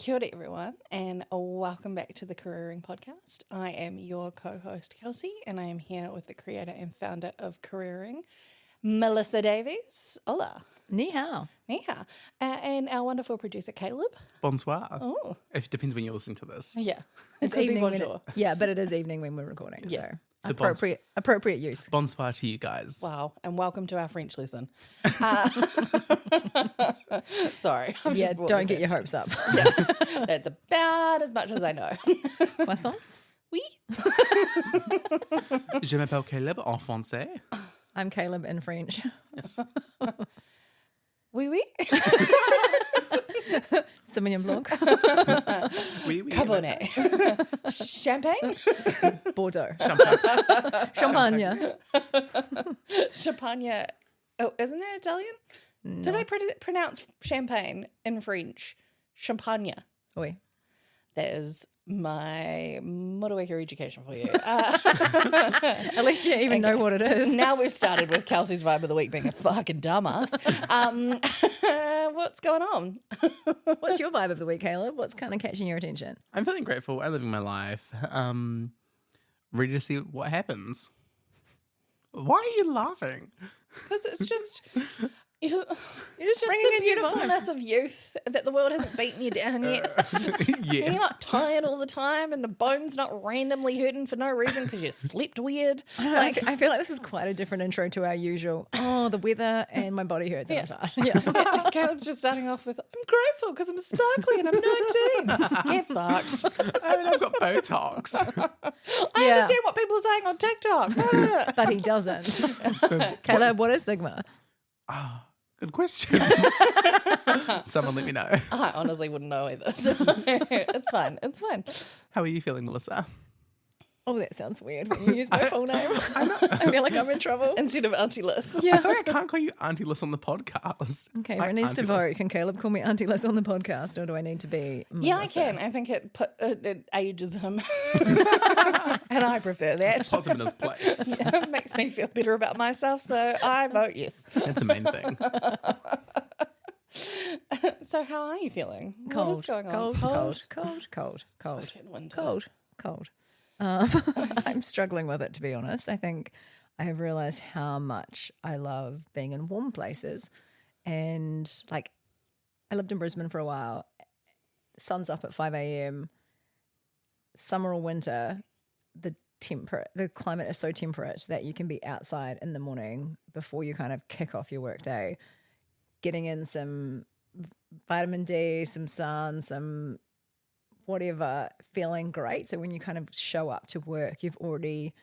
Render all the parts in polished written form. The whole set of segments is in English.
Kia ora everyone, and welcome back to the Careering Podcast. I am your co-host Kelise, and I am here with the creator and founder of Careering, Melissa Davies. Hola. Ni hao. Ni hao. And our wonderful producer Caleb. Bonsoir. Oh. It depends when you're listening to this. Yeah. It's could be evening when bonjour. but it is evening when we're recording. Yeah. So appropriate use. Bonsoir to you guys. Wow, and welcome to our French lesson. Sorry. Don't get your hopes up. Yeah, that's about as much as I know. Poisson? Oui. Je m'appelle Caleb en français. I'm Caleb in French. Yes. Oui, oui. Sauvignon Blanc. Oui, oui. Cabernet. Champagne. Bordeaux. Champagne. Champagne. Champagne. Oh, isn't that Italian? No. Do they pronounce champagne in French? Champagne. Oui. That is my motorwaker education for you. At least you even know what it is. Now we've started with Kelsey's vibe of the week being a fucking dumbass. What's going on? What's your vibe of the week, Caleb? What's kind of catching your attention? I'm feeling grateful. I'm living my life. Ready to see what happens. Why are you laughing? Because it's just... It's just bringing the in your beautifulness of youth that the world hasn't beaten you down yet. Yeah. You're not tired all the time and the bone's not randomly hurting for no reason because you slept weird. I feel like this is quite a different intro to our usual, the weather and my body hurts and I'm tired. Yeah. Caleb's just starting off with, I'm grateful because I'm sparkly and I'm 19. Get fucked. I mean, I've got Botox. I understand what people are saying on TikTok. But he doesn't. Caleb, what is Sigma? Good question. Someone let me know. I honestly wouldn't know either. So it's fine. It's fine. How are you feeling, Melissa? Oh, that sounds weird when you use my full name. I feel like I'm in trouble. Instead of Auntie Liz. I feel like I can't call you Auntie Liz on the podcast. Okay, Like everyone needs to Auntie Liz. vote. Can Caleb call me Auntie Liz on the podcast, or do I need to be Melissa? Yeah, I can. I think it ages him. And I prefer that. Puts him in his place. It makes me feel better about myself, so I vote yes. That's the main thing. So how are you feeling? Cold, What is going on? cold. Fucking winter. I'm struggling with it, to be honest. I think I have realized how much I love being in warm places. And like, I lived in Brisbane for a while. Sun's up at 5 a.m. Summer or winter, the climate is so temperate that you can be outside in the morning before you kind of kick off your workday, getting in some vitamin D, some sun, some whatever, feeling great. So when you kind of show up to work, you've already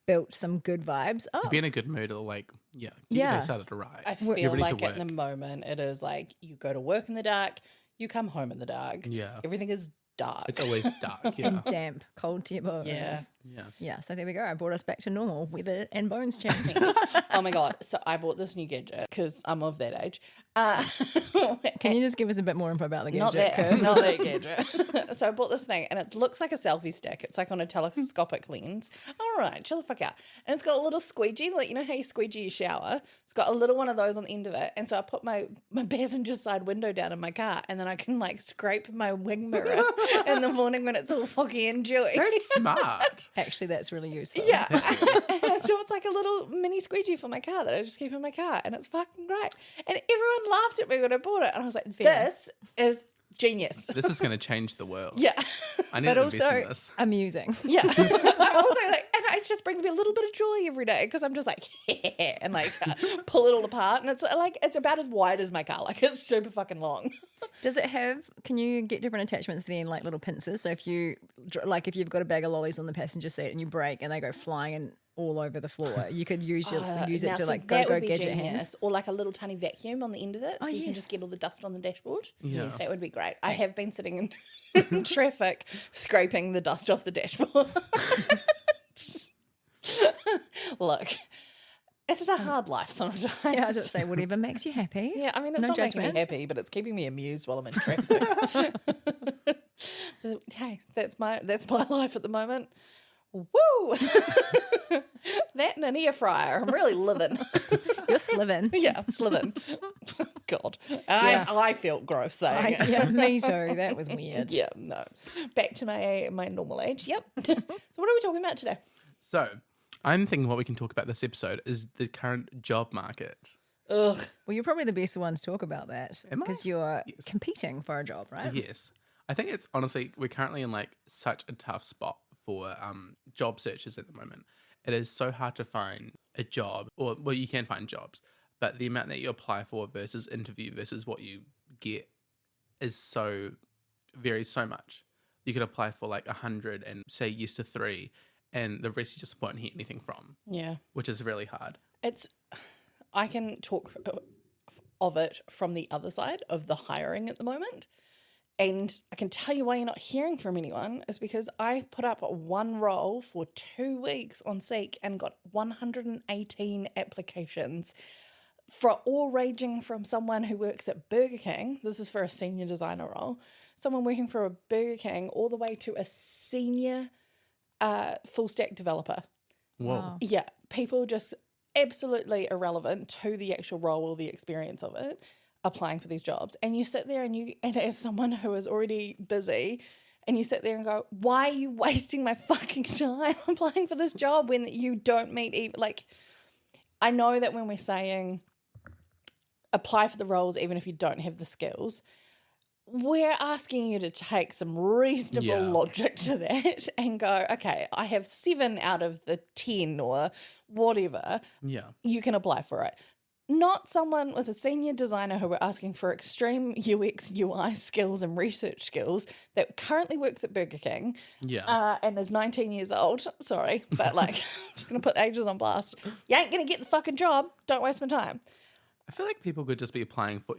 built some good vibes up. Be in a good mood, it'll get your day started to right. I feel ready like to at the moment it is like you go to work in the dark, you come home in the dark. Yeah. Everything is dark. It's always dark, yeah. And damp, cold to your bones. Yeah. Yeah, so there we go. I brought us back to normal weather and bones changing. Oh my God. So I bought this new gadget because I'm of that age. Can you just give us a bit more info about the Not gadget? that, not that gadget. So I bought this thing and it looks like a selfie stick. It's like on a telescopic lens. All right, chill the fuck out. And it's got a little squeegee, like you know how you squeegee your shower? It's got a little one of those on the end of it. And so I put my passenger side window down in my car and then I can like scrape my wing mirror in the morning when it's all foggy and dewy. Very smart. Actually, that's really useful. Yeah. So it's like a little mini squeegee for my car that I just keep in my car and it's fucking great. And everyone laughed at me when I bought it. And I was like, this is genius. This is going to change the world. Yeah. I need But to invest in also this. amusing. Yeah. I'm also like, and it just brings me a little bit of joy every day because I'm just like, and like pull it all apart. And it's like, it's about as wide as my car. Like it's super fucking long. Does it have, can you get different attachments for then like little pincers? So if you've got a bag of lollies on the passenger seat and you brake and they go flying and all over the floor, you could use it Now, to like that go would be gadget genius. hands. Or like a little tiny vacuum on the end of it so you can yes. just get all the dust on the dashboard. Yeah. That would be great. I have been sitting in traffic scraping the dust off the dashboard. Look, it's a hard life sometimes. Yeah, I was say whatever makes you happy. Yeah, I mean, it's No not making judgment. me happy, but it's keeping me amused while I'm in traffic. Hey, that's my life at the moment. Woo! That and an air fryer. I'm really living. You're sliving. Yeah, I'm sliving. God. I felt gross saying it. Yeah, me too. That was weird. Yeah, no. Back to my normal age. Yep. So what are we talking about today? So, I'm thinking what we can talk about this episode is the current job market. Ugh. Well, you're probably the best one to talk about that Am I? because you're Yes. competing for a job, right? Yes. I think it's honestly, we're currently in like such a tough spot for job searches at the moment. It is so hard to find a job, or well, you can find jobs, but the amount that you apply for versus interview versus what you get is varies so much. You could apply for like 100 and say yes to 3, and the rest you just won't hear anything from, Yeah. which is really hard. I can talk of it from the other side of the hiring at the moment. And I can tell you why you're not hearing from anyone is because I put up one role for 2 weeks on Seek and got 118 applications for all ranging from someone who works at Burger King. This is for a senior designer role. Someone working for a Burger King all the way to a senior full stack developer. Whoa. Wow. Yeah, people just absolutely irrelevant to the actual role or the experience of it applying for these jobs. And you sit there and as someone who is already busy, and you sit there and go, why are you wasting my fucking time applying for this job when you don't meet even, like, I know that when we're saying apply for the roles even if you don't have the skills, we're asking you to take some reasonable logic to that and go, okay, I have 7 out of the 10 or whatever. Yeah. You can apply for it. Not someone with a senior designer who we're asking for extreme UX, UI skills and research skills that currently works at Burger King and is 19 years old. Sorry, but like, I'm just going to put ages on blast. You ain't going to get the fucking job. Don't waste my time. I feel like people could just be applying for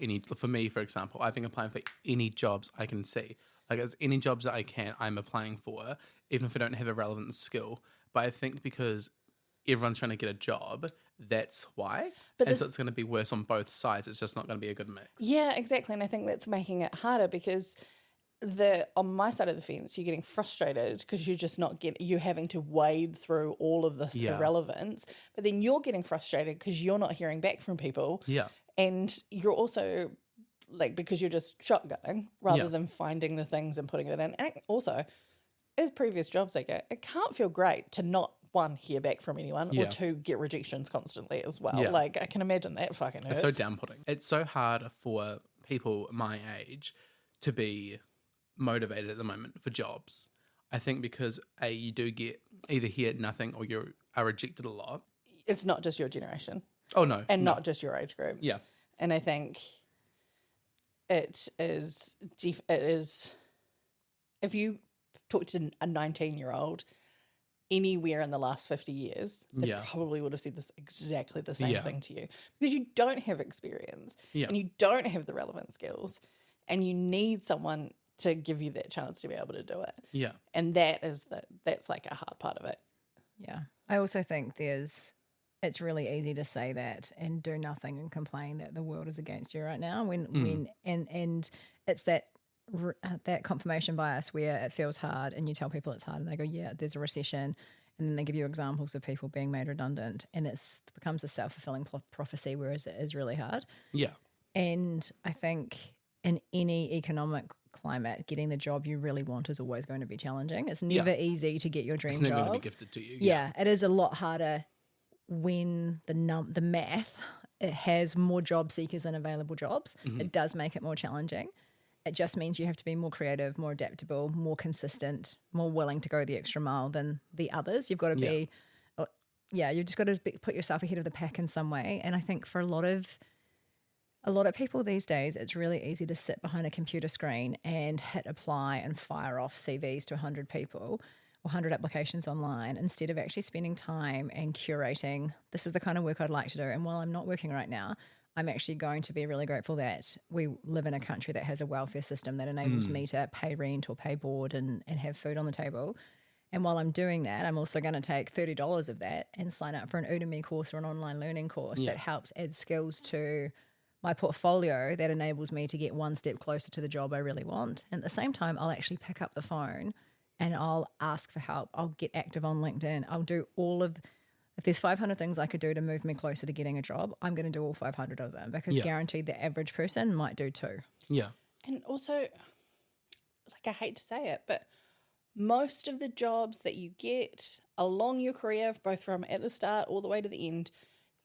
me, for example, I've been applying for any jobs I can see. Like, it's any jobs that I'm applying for, even if I don't have a relevant skill. But I think because everyone's trying to get a job, that's why. So it's going to be worse on both sides. It's just not going to be a good mix. Yeah, exactly. And I think that's making it harder because on my side of the fence, you're getting frustrated because you're just not you're having to wade through all of this irrelevance. But then you're getting frustrated because you're not hearing back from people. Yeah. And you're also like, because you're just shotgunning rather than finding the things and putting it in. And also, as previous job seeker, it can't feel great to not, 1, hear back from anyone, or 2, get rejections constantly as well. Yeah. Like, I can imagine that fucking hurts. It's so down-putting. It's so hard for people my age to be motivated at the moment for jobs. I think because you do get either hear nothing or you are rejected a lot. It's not just your generation. Oh, no. And not just your age group. Yeah. And I think it is, if you talk to a 19-year-old anywhere in the last 50 years, they probably would have said exactly the same thing to you because you don't have experience and you don't have the relevant skills and you need someone to give you that chance to be able to do it. Yeah. And that's like a hard part of it. Yeah. I also think it's really easy to say that and do nothing and complain that the world is against you right now when it's that confirmation bias where it feels hard and you tell people it's hard and they go, yeah, there's a recession, and then they give you examples of people being made redundant and it becomes a self-fulfilling prophecy, whereas it is really hard. Yeah. And I think in any economic climate, getting the job you really want is always going to be challenging. It's never easy to get your dream job. It's never going to be gifted to you. Yeah, it is a lot harder when the math, it has more job seekers than available jobs. Mm-hmm. It does make it more challenging. It just means you have to be more creative, more adaptable, more consistent, more willing to go the extra mile than the others. You've got to be, you've just got to put yourself ahead of the pack in some way. And I think for a lot of people these days, it's really easy to sit behind a computer screen and hit apply and fire off CVs to 100 people or 100 applications online instead of actually spending time and curating, this is the kind of work I'd like to do. And while I'm not working right now, I'm actually going to be really grateful that we live in a country that has a welfare system that enables me to pay rent or pay board and have food on the table. And while I'm doing that, I'm also going to take $30 of that and sign up for an Udemy course or an online learning course that helps add skills to my portfolio that enables me to get one step closer to the job I really want. And at the same time, I'll actually pick up the phone and I'll ask for help. I'll get active on LinkedIn. I'll do if there's 500 things I could do to move me closer to getting a job, I'm going to do all 500 of them, because guaranteed the average person might do 2. Yeah. And also, like, I hate to say it, but most of the jobs that you get along your career, both from at the start all the way to the end,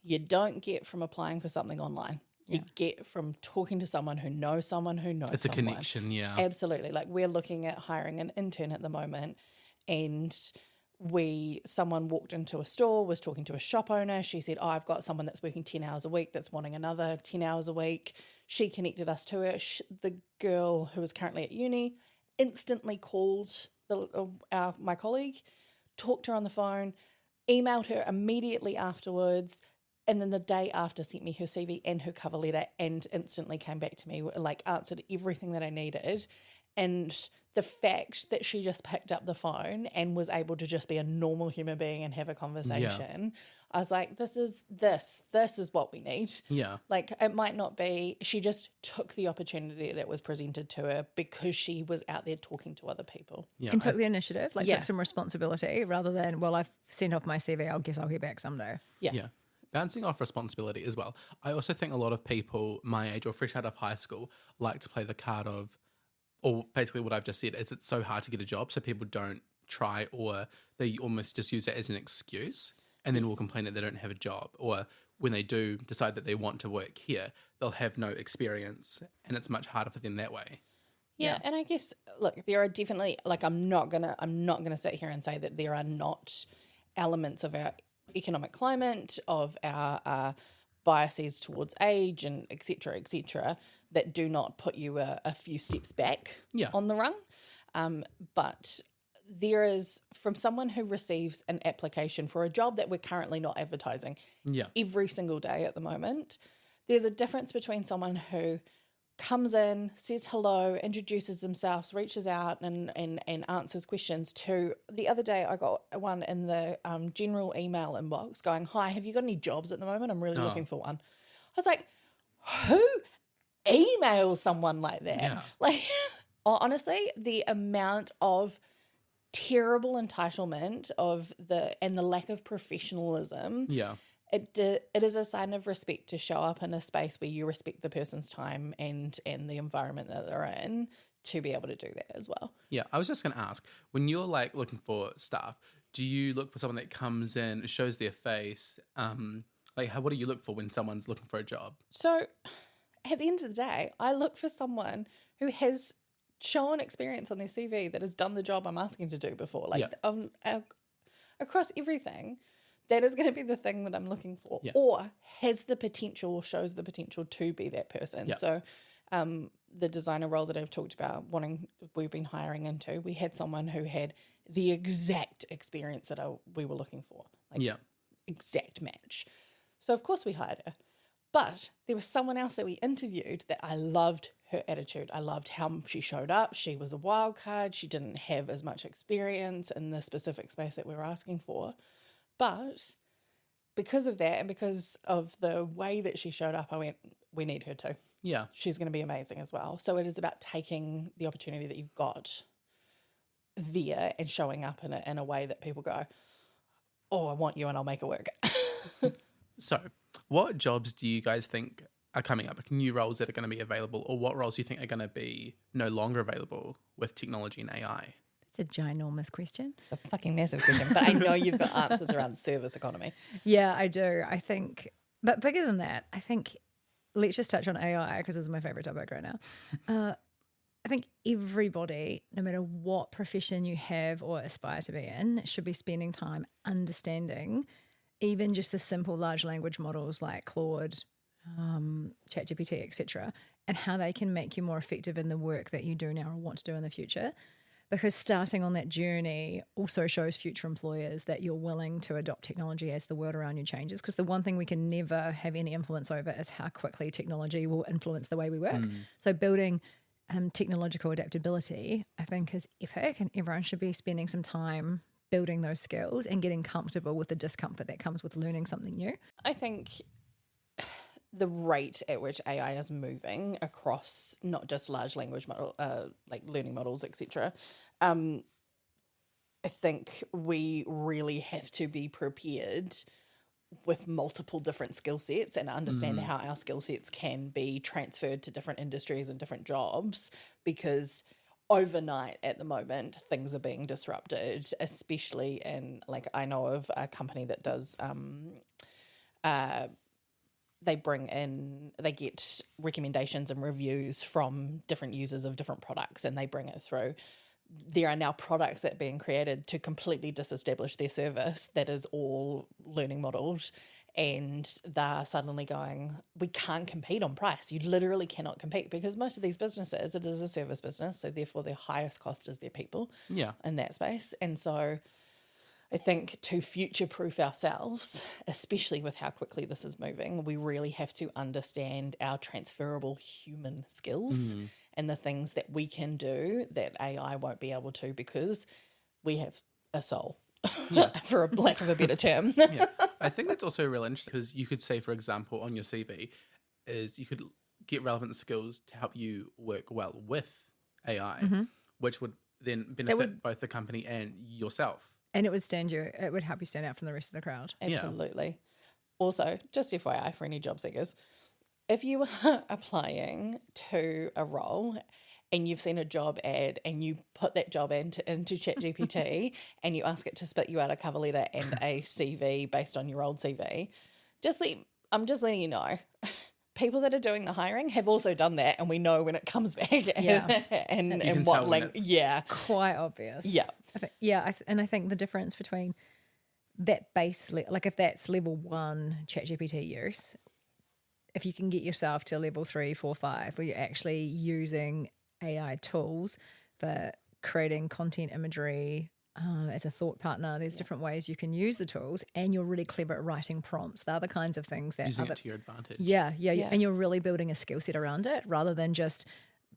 you don't get from applying for something online. You get from talking to someone who knows someone who knows It's someone. a connection, yeah. Absolutely. Like, we're looking at hiring an intern at the moment, and someone walked into a store, was talking to a shop owner. She said, I've got someone that's working 10 hours a week that's wanting another 10 hours a week. She connected us to her. The girl who was currently at uni instantly called my colleague, talked to her on the phone, emailed her immediately afterwards, and then the day after sent me her CV and her cover letter, and instantly came back to me, like, answered everything that I needed. And the fact that she just picked up the phone and was able to just be a normal human being and have a conversation, I was like, this is what we need. Yeah. Like, it might not be, she just took the opportunity that was presented to her because she was out there talking to other people. Yeah. And took the initiative, took some responsibility, rather than, well, I've sent off my CV, I'll hear back someday. Yeah. Bouncing off responsibility as well. I also think a lot of people my age or fresh out of high school like to play the card of, or basically what I've just said, is it's so hard to get a job, so people don't try, or they almost just use it as an excuse, and then will complain that they don't have a job. Or when they do decide that they want to work here, they'll have no experience, and it's much harder for them that way. Yeah, and I guess, look, there are definitely, like, I'm not gonna sit here and say that there are not elements of our economic climate, of our biases towards age, and et cetera, that do not put you a few steps back on the rung. But there is, from someone who receives an application for a job that we're currently not advertising every single day at the moment, there's a difference between someone who comes in, says hello, introduces themselves, reaches out and answers questions, to the other day I got one in the general email inbox going, hi, have you got any jobs at the moment? I'm really looking for one. I was like, who emails someone like that? Yeah. Like, honestly, the amount of terrible entitlement and the lack of professionalism. Yeah. It is a sign of respect to show up in a space where you respect the person's time and the environment that they're in, to be able to do that as well. Yeah, I was just going to ask, when you're like looking for staff, do you look for someone that comes in, shows their face? What do you look for when someone's looking for a job? So at the end of the day, I look for someone who has shown experience on their CV, that has done the job I'm asking to do before. Across everything, that is going to be the thing that I'm looking for, or has the potential, or shows the potential to be that person. Yeah. So the designer role that I've talked about, we've been hiring into, we had someone who had the exact experience that we were looking for, exact match. So of course we hired her. But there was someone else that we interviewed that I loved her attitude. I loved how she showed up. She was a wild card. She didn't have as much experience in the specific space that we were asking for. But because of that, and because of the way that she showed up, I went, we need her too. Yeah. She's going to be amazing as well. So it is about taking the opportunity that you've got there and showing up in a way that people go, oh, I want you and I'll make it work. So what jobs do you guys think are coming up, like new roles that are going to be available, or what roles do you think are going to be no longer available with technology and AI? It's a ginormous question. It's a fucking massive question, but I know you've got answers around service economy. Yeah, I do. I think, but bigger than that, I think, let's just touch on AI, because it's my favorite topic right now. I think everybody, no matter what profession you have or aspire to be in, should be spending time understanding even just the simple large language models like Claude, ChatGPT, etc., and how they can make you more effective in the work that you do now or want to do in the future. Because starting on that journey also shows future employers that you're willing to adopt technology as the world around you changes. Because the one thing we can never have any influence over is how quickly technology will influence the way we work. So building technological adaptability, I think, is epic, and everyone should be spending some time building those skills and getting comfortable with the discomfort that comes with learning something new. I think the rate at which AI is moving across not just large language model, like learning models, etc., I think we really have to be prepared with multiple different skill sets and understand how our skill sets can be transferred to different industries and different jobs, because overnight at the moment things are being disrupted, especially in, like, I know of a company that does they get recommendations and reviews from different users of different products, and they bring it through. There are now products that are being created to completely disestablish their service that is all learning modeled, and they're suddenly going, we can't compete on price. You literally cannot compete, because most of these businesses, it is a service business, so therefore their highest cost is their people in that space. And so I think to future-proof ourselves, especially with how quickly this is moving, we really have to understand our transferable human skills and the things that we can do that AI won't be able to, because we have a soul, for a lack of a better term. I think that's also real interesting, because you could say, for example, on your CV, is you could get relevant skills to help you work well with AI, which would then benefit both the company and yourself. And it would help you stand out from the rest of the crowd. Absolutely. Also, just FYI for any job seekers, if you are applying to a role and you've seen a job ad and you put that job into ChatGPT and you ask it to spit you out a cover letter and a CV based on your old CV, I'm just letting you know, people that are doing the hiring have also done that, and we know when it comes back and what length. Yeah. Quite obvious. Yeah. I think the difference between that base, like if that's level 1 ChatGPT use, if you can get yourself to level 3, 4, 5, where you're actually using AI tools for creating content imagery as a thought partner, there's different ways you can use the tools, and you're really clever at writing prompts. They're the kinds of things that using it to your advantage. Yeah. And you're really building a skill set around it rather than just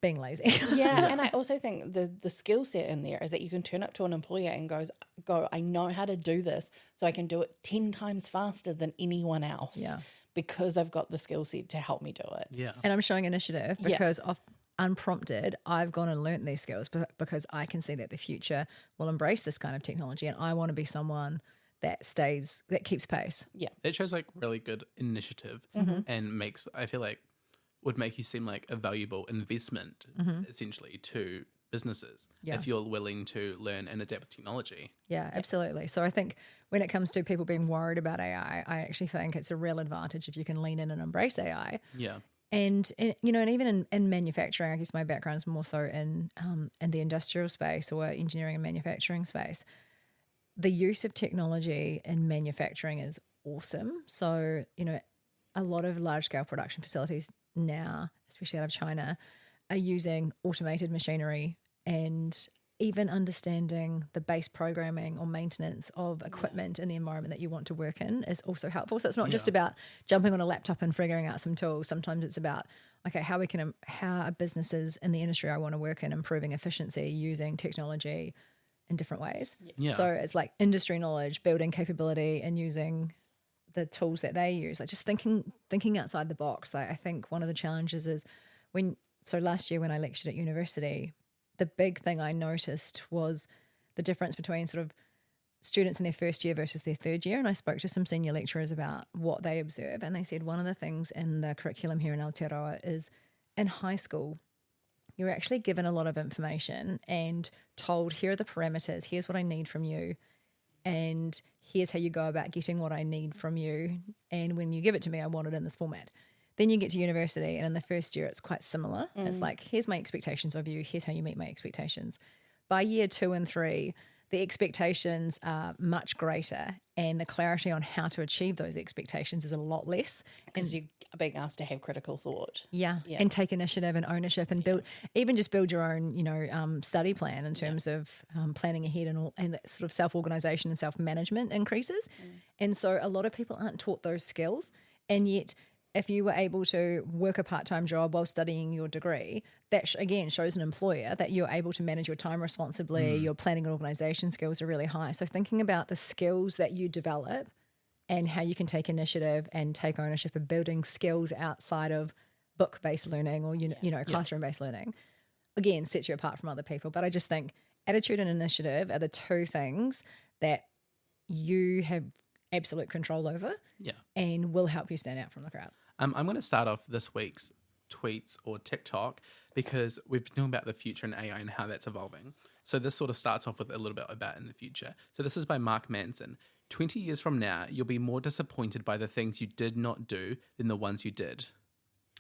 being lazy. And I also think the skill set in there is that you can turn up to an employer and go, I know how to do this, so I can do it 10 times faster than anyone else. Yeah. Because I've got the skill set to help me do it. Yeah. And I'm showing initiative because of unprompted, I've gone and learnt these skills because I can see that the future will embrace this kind of technology, and I want to be someone that keeps pace. Yeah. It shows like really good initiative and would make you seem like a valuable investment essentially to businesses if you're willing to learn and adapt with technology. Yeah, absolutely. So I think when it comes to people being worried about AI, I actually think it's a real advantage if you can lean in and embrace AI. Yeah. And even in manufacturing, I guess my background is more so in the industrial space or engineering and manufacturing space. The use of technology in manufacturing is awesome. So, a lot of large-scale production facilities now, especially out of China, are using automated machinery, and even understanding the base programming or maintenance of equipment in the environment that you want to work in is also helpful. So it's not just about jumping on a laptop and figuring out some tools. Sometimes it's about, okay, how are businesses in the industry I want to work in improving efficiency using technology in different ways. Yeah. So it's like industry knowledge, building capability, and using the tools that they use, like just thinking outside the box. Like I think one of the challenges is last year when I lectured at university, the big thing I noticed was the difference between sort of students in their first year versus their third year. And I spoke to some senior lecturers about what they observe. And they said one of the things in the curriculum here in Aotearoa is in high school, you're actually given a lot of information and told, here are the parameters, here's what I need from you, and here's how you go about getting what I need from you. And when you give it to me, I want it in this format. Then you get to university, and in the first year, it's quite similar. It's like, here's my expectations of you. Here's how you meet my expectations. By year 2 and 3, the expectations are much greater, and the clarity on how to achieve those expectations is a lot less. Because you're being asked to have critical thought. Yeah, and take initiative and ownership, and build your own, study plan in terms of planning ahead and that sort of self-organisation and self-management increases. And so a lot of people aren't taught those skills, and yet if you were able to work a part-time job while studying your degree, that again shows an employer that you're able to manage your time responsibly, your planning and organisation skills are really high. So thinking about the skills that you develop and how you can take initiative and take ownership of building skills outside of book-based learning or, classroom-based learning, again, sets you apart from other people. But I just think attitude and initiative are the two things that you have absolute control over and will help you stand out from the crowd. I'm going to start off this week's tweets or TikTok because we've been talking about the future and AI and how that's evolving. So this sort of starts off with a little bit about in the future. So this is by Mark Manson. 20 years from now, you'll be more disappointed by the things you did not do than the ones you did.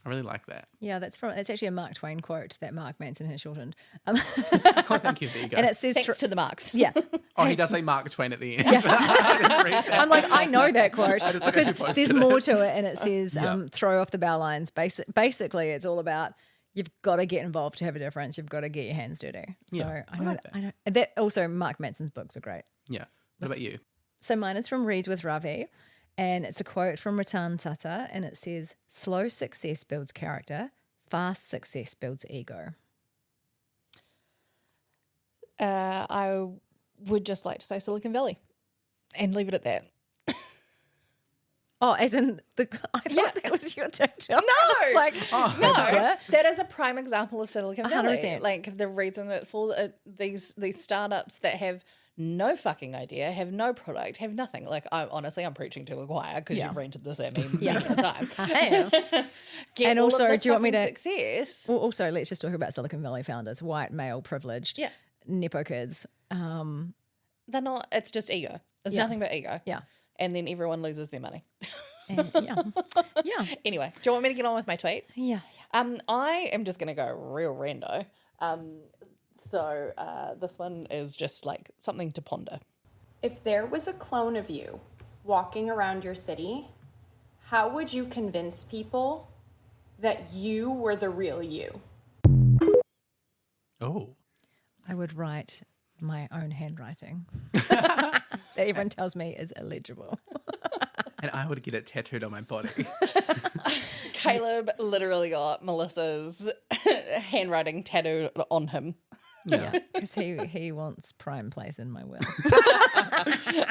I really like that. Yeah, that's actually a Mark Twain quote that Mark Manson has shortened. Oh, thank you. There you go. And it says Thanks to the Marks. Yeah. Oh, he does say Mark Twain at the end. Yeah. I didn't read that. I'm like, I know that quote I just because actually posted there's it. more to it, and it says, Yeah. throw off the bow lines. Basically, it's all about you've got to get involved to have a difference. You've got to get your hands dirty. So Yeah, I I know, like that. I know. That also, Mark Manson's books are great. Yeah. What about you? So mine is from Reads with Ravi, and it's a quote from Ratan Tata, and it says, slow success builds character, fast success builds ego. I would just like to say Silicon Valley and leave it at that. Oh, as in I thought that was your TikTok. No, Like, no, that is a prime example of Silicon Valley. 100%. Like the reason that for these startups that have no fucking idea, have no product, have nothing. Like I'm preaching to a choir because you've rented this at me many a time. I have. Get And all also, of this do you want me fucking to- success? Well, also, let's just talk about Silicon Valley founders, white, male, privileged, Yeah. Nepo kids. They're not. It's just ego. It's nothing but ego. Yeah. And then everyone loses their money. And, yeah. Anyway, do you want me to get on with my tweet? Yeah. I am just going to go real rando. So this one is just like something to ponder. If there was a clone of you walking around your city, how would you convince people that you were the real you? Oh. I would write my own handwriting that everyone tells me is illegible. And I would get it tattooed on my body. Caleb literally got Melissa's handwriting tattooed on him. Yeah, because he wants prime place in my will.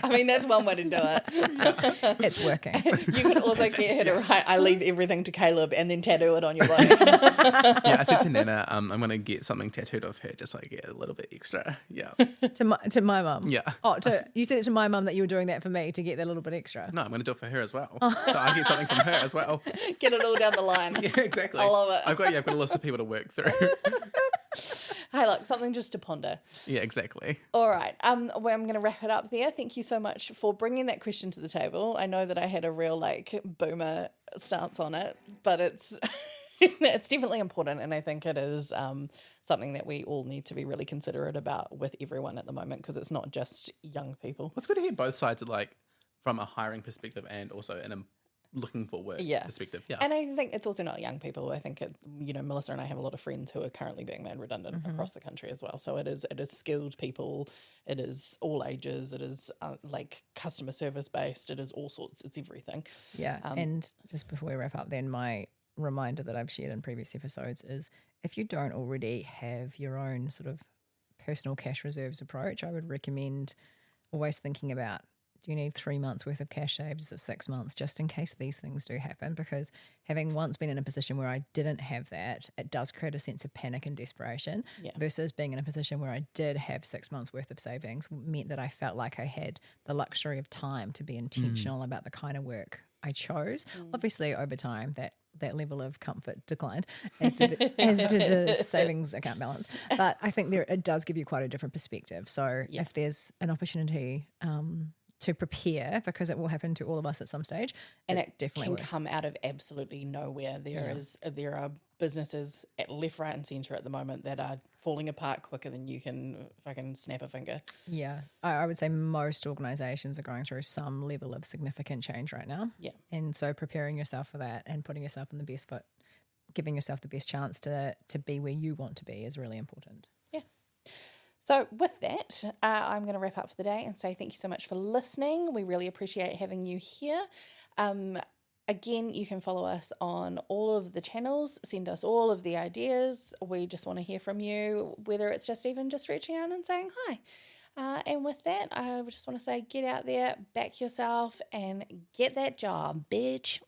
I mean, that's one way to do it. It's working. You could also get her to write, I leave everything to Caleb, and then tattoo it on your body. Yeah, I said to Nana, I'm going to get something tattooed of her just so I get a little bit extra. Yeah. to my mum. Yeah. Oh, you said it to my mum that you were doing that for me to get that little bit extra. No, I'm going to do it for her as well. So I get something from her as well. Get it all down the line. Yeah, exactly. I love it. I've got a list of people to work through. Hey, look, something just to ponder. Yeah, exactly. All right. Well, I'm going to wrap it up there. Thank you so much for bringing that question to the table. I know that I had a real boomer stance on it, but it's it's definitely important, and I think it is something that we all need to be really considerate about with everyone at the moment, because it's not just young people. Well, it's good to hear both sides from a hiring perspective and also in a looking for work perspective. Yeah. And I think it's also not young people. I think Melissa and I have a lot of friends who are currently being made redundant across the country as well. So it is skilled people. It is all ages. It is customer service based. It is all sorts. It's everything. Yeah. And just before we wrap up, then my reminder that I've shared in previous episodes is if you don't already have your own sort of personal cash reserves approach, I would recommend always thinking about, do you need 3 months worth of cash saves? Is it 6 months, just in case these things do happen? Because having once been in a position where I didn't have that, it does create a sense of panic and desperation versus being in a position where I did have 6 months worth of savings meant that I felt like I had the luxury of time to be intentional about the kind of work I chose. Obviously, over time, that level of comfort declined as did the savings account balance. But I think it does give you quite a different perspective. So if there's an opportunity to prepare, because it will happen to all of us at some stage, And it's it definitely can come out of absolutely nowhere. There are businesses at left, right, and centre at the moment that are falling apart quicker than you can fucking snap a finger. Yeah, I would say most organisations are going through some level of significant change right now. Yeah. And so preparing yourself for that and putting yourself in the best foot, giving yourself the best chance to be where you want to be is really important. Yeah. So with that, I'm going to wrap up for the day and say thank you so much for listening. We really appreciate having you here. Again, you can follow us on all of the channels. Send us all of the ideas. We just want to hear from you, whether it's just reaching out and saying hi. And with that, I just want to say get out there, back yourself, and get that job, bitch.